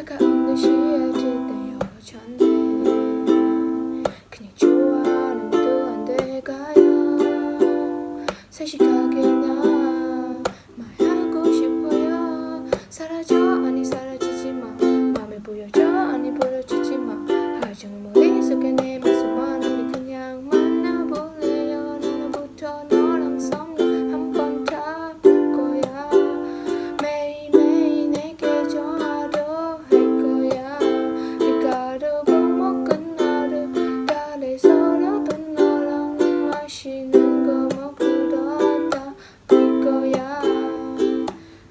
차가운 듯이 해질 때 여전해. 그냥 좋아하는 것도 안 돼가요. 세식하게 나 말하고 싶어요. 사라져 아니 사라지지 마. 맘에 보여줘 아니 보여주지 마. 하지만 머릿속에 내 모습만 우리 그냥 만나볼래요. 나부터 너랑 썸네 한번 타볼 거야. 매일매일 내게 전화도 할 거야. 밀가루 못 먹은 너를 달래서라도 너랑 맛있는 거 먹으러 다닐 거야.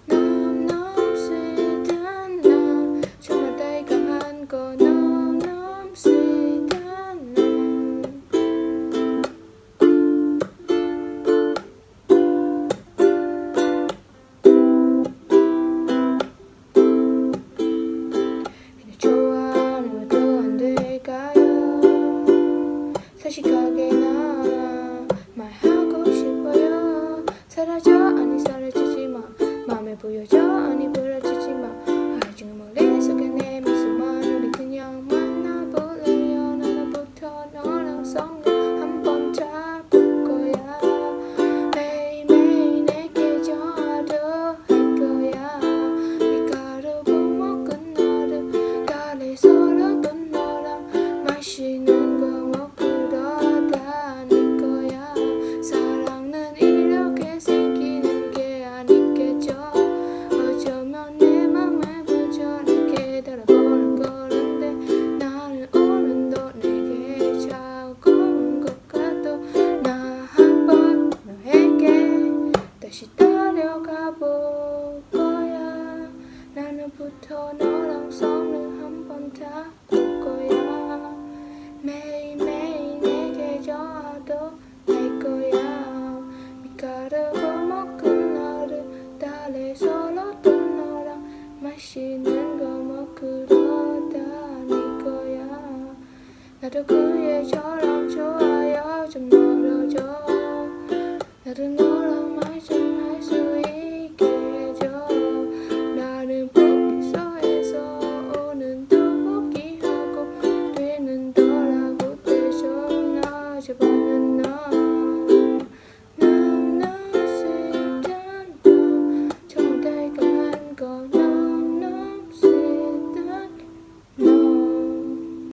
너무 스윗한 나 정말 달콤한 거 너무 스윗한 나. 그냥 좋아하는 것도 안 될까요? 사식하게 나 말하고 싶어요. 사라져 아니 사라지지 마. 맘에 보여줘 아니 보여주지 마. 하지만 머릿속에 내 모습만 우리 그냥 만나볼래요. 나부터 너랑 썸네 한번 타볼 거야. 매일매일 내게 전화도 할 거야. 밀가루 못 먹은 너를 달래서라도 너랑 맛있는 거 먹으러 다닐 거야. 사랑은 이렇게 생기는 게 아니겠죠. 어쩌면 내 맘을 부절하게 달아보는 거는데 나는 오늘도 내게 차가운 것 같아. 나 한번 너에게 다시 따라가 볼 거야. 나는부터 너랑 손을 한번 잡을 거야. 매일매일 내게 전화도 할 거야. 밀가루 못 먹은 너를 달래서라도 너랑 맛있는 거 먹으러 다닐 거야. 나도 그 애처럼 좋아요. 좀 멀어져. 나도 너